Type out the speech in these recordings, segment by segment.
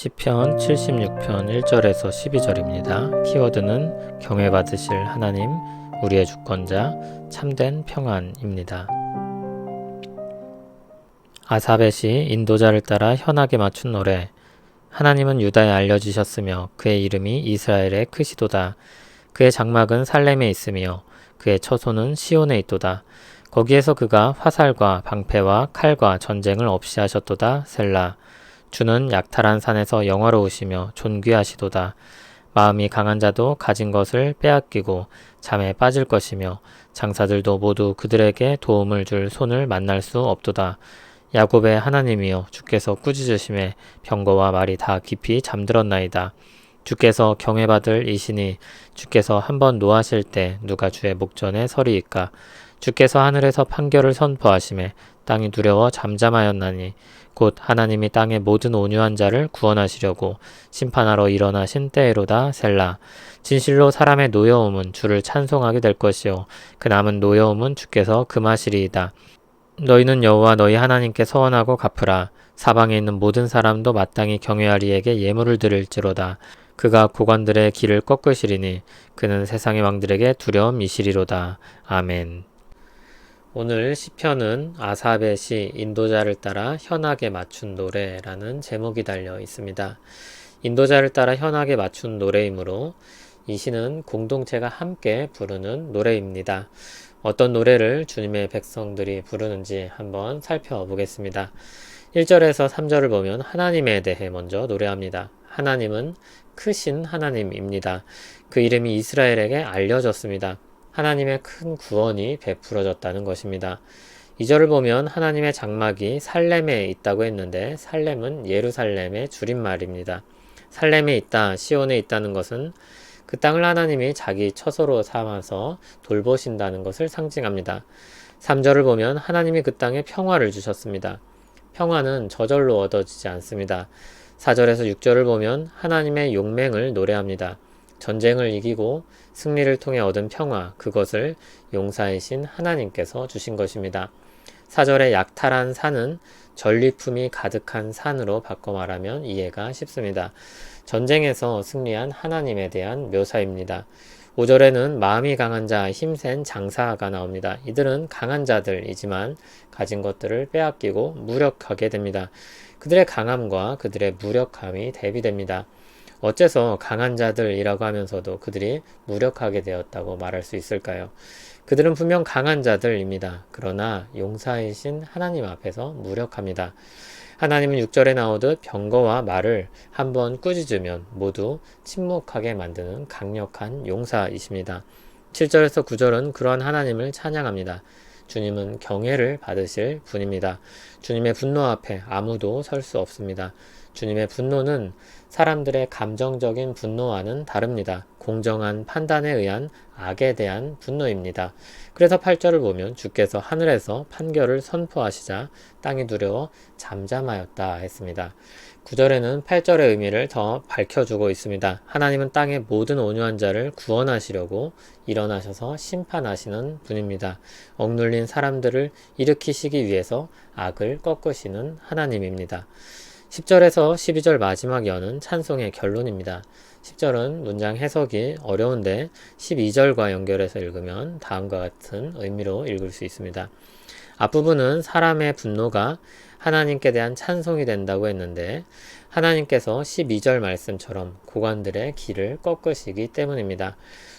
시편 76편 1절에서 12절입니다. 키워드는 경외받으실 하나님, 우리의 주권자, 참된 평안입니다. 아사벳이 인도자를 따라 현악에 맞춘 노래. 하나님은 유다에 알려지셨으며 그의 이름이 이스라엘에 크시도다. 그의 장막은 살렘에 있으며 그의 처소는 시온에 있도다. 거기에서 그가 화살과 방패와 칼과 전쟁을 없이 하셨도다. 셀라. 주는 약탈한 산에서 영화로우시며 존귀하시도다. 마음이 강한 자도 가진 것을 빼앗기고 잠에 빠질 것이며 장사들도 모두 그들에게 도움을 줄 손을 만날 수 없도다. 야곱의 하나님이여, 주께서 꾸짖으심에 병거와 말이 다 깊이 잠들었나이다. 주께서 경외받을 이시니 주께서 한번 노하실 때 누가 주의 목전에 서리이까. 주께서 하늘에서 판결을 선포하심에 땅이 두려워 잠잠하였나니 곧 하나님이 땅의 모든 온유한 자를 구원하시려고 심판하러 일어나신 때에로다. 셀라. 진실로 사람의 노여움은 주를 찬송하게 될 것이요 그 남은 노여움은 주께서 금하시리이다. 너희는 여호와 너희 하나님께 서원하고 갚으라. 사방에 있는 모든 사람도 마땅히 경외할 이에게 예물을 드릴지로다. 그가 고관들의 길을 꺾으시리니 그는 세상의 왕들에게 두려움이시리로다. 아멘. 오늘 시편은 아사벳이 인도자를 따라 현악에 맞춘 노래라는 제목이 달려 있습니다. 인도자를 따라 현악에 맞춘 노래이므로 이 시는 공동체가 함께 부르는 노래입니다. 어떤 노래를 주님의 백성들이 부르는지 한번 살펴보겠습니다. 1절에서 3절을 보면 하나님에 대해 먼저 노래합니다. 하나님은 크신 하나님입니다. 그 이름이 이스라엘에게 알려졌습니다. 하나님의 큰 구원이 베풀어졌다는 것입니다. 2절을 보면 하나님의 장막이 살렘에 있다고 했는데 살렘은 예루살렘의 줄임말입니다. 살렘에 있다, 시온에 있다는 것은 그 땅을 하나님이 자기 처소로 삼아서 돌보신다는 것을 상징합니다. 3절을 보면 하나님이 그 땅에 평화를 주셨습니다. 평화는 저절로 얻어지지 않습니다. 4절에서 6절을 보면 하나님의 용맹을 노래합니다. 전쟁을 이기고 승리를 통해 얻은 평화, 그것을 용사이신 하나님께서 주신 것입니다. 4절의 약탈한 산은 전리품이 가득한 산으로 바꿔 말하면 이해가 쉽습니다. 전쟁에서 승리한 하나님에 대한 묘사입니다. 5절에는 마음이 강한 자, 힘센 장사가 나옵니다. 이들은 강한 자들이지만 가진 것들을 빼앗기고 무력하게 됩니다. 그들의 강함과 그들의 무력함이 대비됩니다. 어째서 강한 자들이라고 하면서도 그들이 무력하게 되었다고 말할 수 있을까요? 그들은 분명 강한 자들입니다. 그러나 용사이신 하나님 앞에서 무력합니다. 하나님은 6절에 나오듯 병거와 말을 한번 꾸짖으면 모두 침묵하게 만드는 강력한 용사이십니다. 7절에서 9절은 그러한 하나님을 찬양합니다. 주님은 경외를 받으실 분입니다. 주님의 분노 앞에 아무도 설 수 없습니다. 주님의 분노는 사람들의 감정적인 분노와는 다릅니다. 공정한 판단에 의한 악에 대한 분노입니다. 그래서 8절을 보면 주께서 하늘에서 판결을 선포하시자 땅이 두려워 잠잠하였다 했습니다. 9절에는 8절의 의미를 더 밝혀주고 있습니다. 하나님은 땅의 모든 온유한 자를 구원하시려고 일어나셔서 심판하시는 분입니다. 억눌린 사람들을 일으키시기 위해서 악을 꺾으시는 하나님입니다. 10절에서 12절 마지막 여는 찬송의 결론입니다. 10절은 문장 해석이 어려운데 12절과 연결해서 읽으면 다음과 같은 의미로 읽을 수 있습니다. 앞부분은 사람의 분노가 하나님께 대한 찬송이 된다고 했는데 하나님께서 12절 말씀처럼 고관들의 길을 꺾으시기 때문입니다.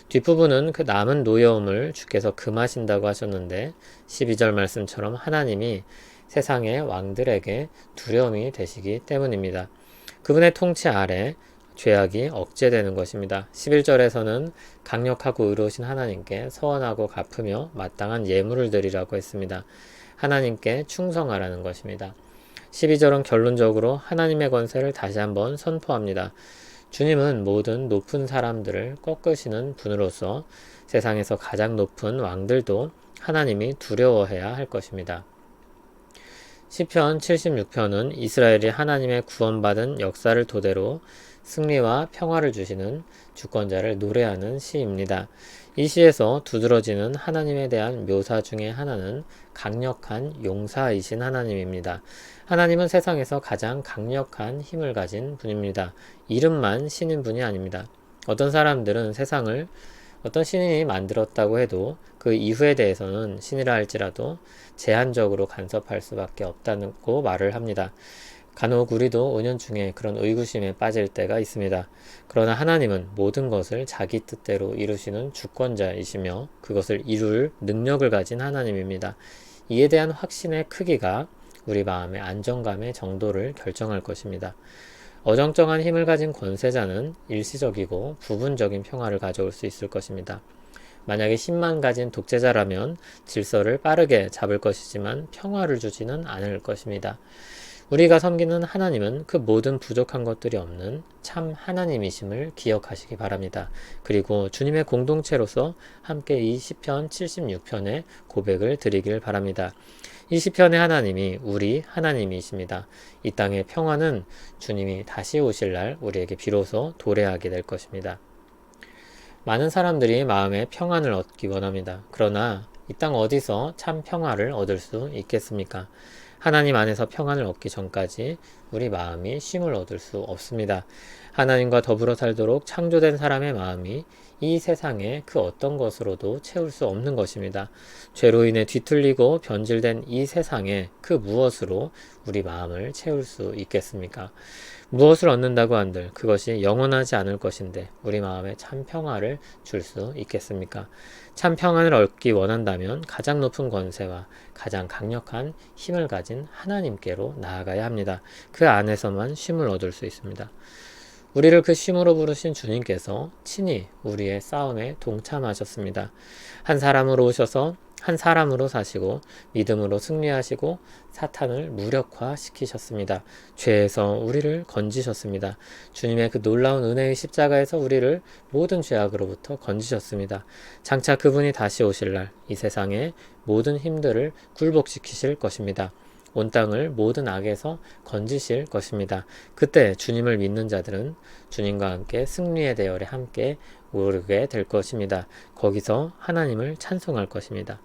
뒷부분은 그 남은 노여움을 주께서 금하신다고 하셨는데 12절 말씀처럼 하나님이 세상의 왕들에게 두려움이 되시기 때문입니다. 그분의 통치 아래 죄악이 억제되는 것입니다. 11절에서는 강력하고 의로우신 하나님께 서원하고 갚으며 마땅한 예물을 드리라고 했습니다. 하나님께 충성하라는 것입니다. 12절은 결론적으로 하나님의 권세를 다시 한번 선포합니다. 주님은 모든 높은 사람들을 꺾으시는 분으로서 세상에서 가장 높은 왕들도 하나님이 두려워해야 할 것입니다. 시편 76편은 이스라엘이 하나님의 구원받은 역사를 토대로 승리와 평화를 주시는 주권자를 노래하는 시입니다. 이 시에서 두드러지는 하나님에 대한 묘사 중에 하나는 강력한 용사이신 하나님입니다. 하나님은 세상에서 가장 강력한 힘을 가진 분입니다. 이름만 신인 분이 아닙니다. 어떤 사람들은 세상을 어떤 신이 만들었다고 해도 그 이후에 대해서는 신이라 할지라도 제한적으로 간섭할 수밖에 없다고 말을 합니다. 간혹 우리도 은연중에 그런 의구심에 빠질 때가 있습니다. 그러나 하나님은 모든 것을 자기 뜻대로 이루시는 주권자이시며 그것을 이룰 능력을 가진 하나님입니다. 이에 대한 확신의 크기가 우리 마음의 안정감의 정도를 결정할 것입니다. 어정쩡한 힘을 가진 권세자는 일시적이고 부분적인 평화를 가져올 수 있을 것입니다. 만약에 힘만 가진 독재자라면 질서를 빠르게 잡을 것이지만 평화를 주지는 않을 것입니다. 우리가 섬기는 하나님은 그 모든 부족한 것들이 없는 참 하나님이심을 기억하시기 바랍니다. 그리고 주님의 공동체로서 함께 이 시편 76편의 고백을 드리길 바랍니다. 이 시편의 하나님이 우리 하나님이십니다. 이 땅의 평화는 주님이 다시 오실 날 우리에게 비로소 도래하게 될 것입니다. 많은 사람들이 마음의 평안을 얻기 원합니다. 그러나 이 땅 어디서 참 평화를 얻을 수 있겠습니까? 하나님 안에서 평안을 얻기 전까지 우리 마음이 쉼을 얻을 수 없습니다. 하나님과 더불어 살도록 창조된 사람의 마음이 이 세상의 그 어떤 것으로도 채울 수 없는 것입니다. 죄로 인해 뒤틀리고 변질된 이 세상에 그 무엇으로 우리 마음을 채울 수 있겠습니까? 무엇을 얻는다고 한들 그것이 영원하지 않을 것인데 우리 마음에 참 평화를 줄 수 있겠습니까? 참 평안을 얻기 원한다면 가장 높은 권세와 가장 강력한 힘을 가진 하나님께로 나아가야 합니다. 그 안에서만 쉼을 얻을 수 있습니다. 우리를 그 쉼으로 부르신 주님께서 친히 우리의 싸움에 동참하셨습니다. 한 사람으로 오셔서 한 사람으로 사시고 믿음으로 승리하시고 사탄을 무력화시키셨습니다. 죄에서 우리를 건지셨습니다. 주님의 그 놀라운 은혜의 십자가에서 우리를 모든 죄악으로부터 건지셨습니다. 장차 그분이 다시 오실 날 이 세상의 모든 힘들을 굴복시키실 것입니다. 온 땅을 모든 악에서 건지실 것입니다. 그때 주님을 믿는 자들은 주님과 함께 승리의 대열에 함께 오르게 될 것입니다. 거기서 하나님을 찬송할 것입니다.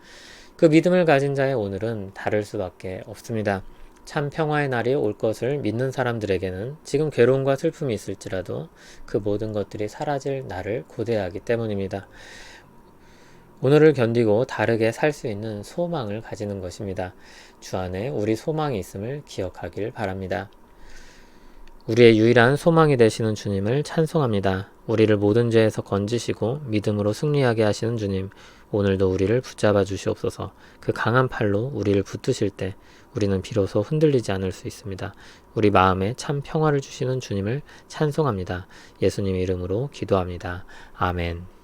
그 믿음을 가진 자의 오늘은 다를 수밖에 없습니다. 참 평화의 날이 올 것을 믿는 사람들에게는 지금 괴로움과 슬픔이 있을지라도 그 모든 것들이 사라질 날을 고대하기 때문입니다. 오늘을 견디고 다르게 살 수 있는 소망을 가지는 것입니다. 주 안에 우리 소망이 있음을 기억하길 바랍니다. 우리의 유일한 소망이 되시는 주님을 찬송합니다. 우리를 모든 죄에서 건지시고 믿음으로 승리하게 하시는 주님, 오늘도 우리를 붙잡아 주시옵소서. 그 강한 팔로 우리를 붙드실 때 우리는 비로소 흔들리지 않을 수 있습니다. 우리 마음에 참 평화를 주시는 주님을 찬송합니다. 예수님 이름으로 기도합니다. 아멘.